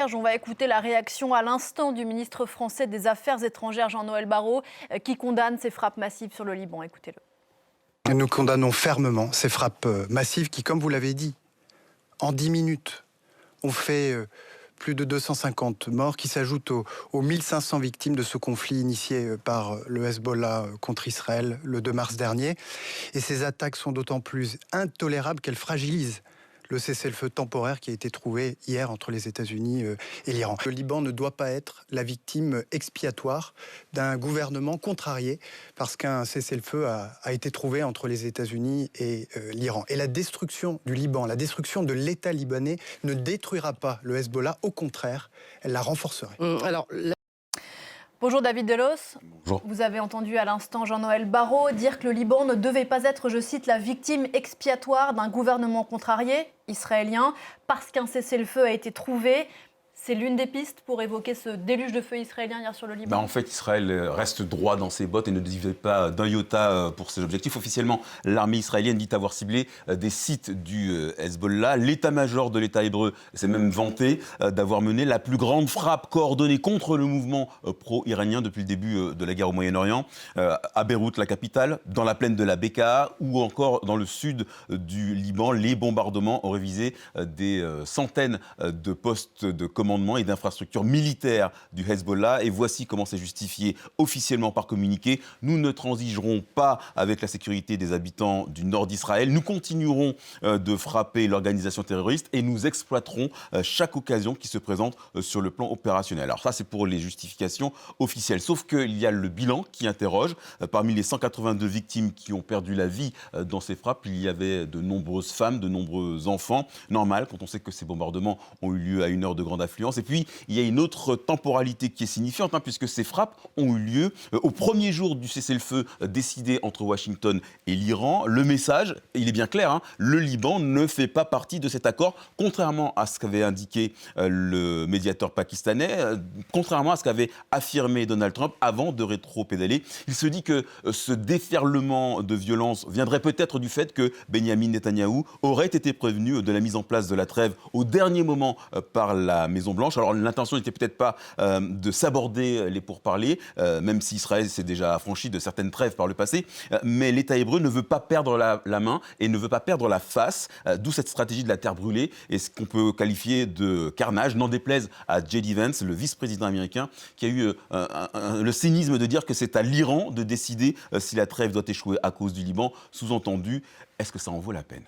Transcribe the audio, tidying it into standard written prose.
On va écouter la réaction à l'instant du ministre français des Affaires étrangères, Jean-Noël Barrot, qui condamne ces frappes massives sur le Liban. Écoutez-le. Nous condamnons fermement ces frappes massives qui, comme vous l'avez dit, en 10 minutes, ont fait plus de 250 morts, qui s'ajoutent aux 1500 victimes de ce conflit initié par le Hezbollah contre Israël le 2 mars dernier. Et ces attaques sont d'autant plus intolérables qu'elles fragilisent le cessez-le-feu temporaire qui a été trouvé hier entre les États-Unis et l'Iran. Le Liban ne doit pas être la victime expiatoire d'un gouvernement contrarié parce qu'un cessez-le-feu a été trouvé entre les États-Unis et l'Iran. Et la destruction du Liban, la destruction de l'État libanais ne détruira pas le Hezbollah, au contraire, elle la renforcerait. Bonjour David Delos. Bonjour. Vous avez entendu à l'instant Jean-Noël Barrot dire que le Liban ne devait pas être, je cite, la victime expiatoire d'un gouvernement contrarié israélien parce qu'un cessez-le-feu a été trouvé. C'est l'une des pistes pour évoquer ce déluge de feu israélien hier sur le Liban. En fait, Israël reste droit dans ses bottes et ne dévie pas d'un iota pour ses objectifs. Officiellement, l'armée israélienne dit avoir ciblé des sites du Hezbollah. L'état-major de l'État hébreu s'est même vanté d'avoir mené la plus grande frappe coordonnée contre le mouvement pro-iranien depuis le début de la guerre au Moyen-Orient, à Beyrouth, la capitale, dans la plaine de la Bekaa ou encore dans le sud du Liban. Les bombardements auraient visé des centaines de postes de commandement et d'infrastructures militaires du Hezbollah. Et voici comment c'est justifié officiellement par communiqué. Nous ne transigerons pas avec la sécurité des habitants du nord d'Israël. Nous continuerons de frapper l'organisation terroriste et nous exploiterons chaque occasion qui se présente sur le plan opérationnel. Alors ça, c'est pour les justifications officielles. Sauf qu'il y a le bilan qui interroge. Parmi les 182 victimes qui ont perdu la vie dans ces frappes, il y avait de nombreuses femmes, de nombreux enfants. Normal, quand on sait que ces bombardements ont eu lieu à une heure de grande affluence. Et puis, il y a une autre temporalité qui est signifiante, puisque ces frappes ont eu lieu au premier jour du cessez-le-feu décidé entre Washington et l'Iran. Le message, il est bien clair, le Liban ne fait pas partie de cet accord, contrairement à ce qu'avait indiqué le médiateur pakistanais, contrairement à ce qu'avait affirmé Donald Trump avant de rétro-pédaler. Il se dit que ce déferlement de violence viendrait peut-être du fait que Benyamin Netanyahou aurait été prévenu de la mise en place de la trêve au dernier moment par la Maison-Blanche. Alors l'intention n'était peut-être pas de s'aborder les pourparlers, même si Israël s'est déjà affranchi de certaines trêves par le passé, mais l'État hébreu ne veut pas perdre la main et ne veut pas perdre la face, d'où cette stratégie de la terre brûlée et ce qu'on peut qualifier de carnage, n'en déplaise à J.D. Vance, le vice-président américain, qui a eu le cynisme de dire que c'est à l'Iran de décider si la trêve doit échouer à cause du Liban. Sous-entendu, est-ce que ça en vaut la peine ?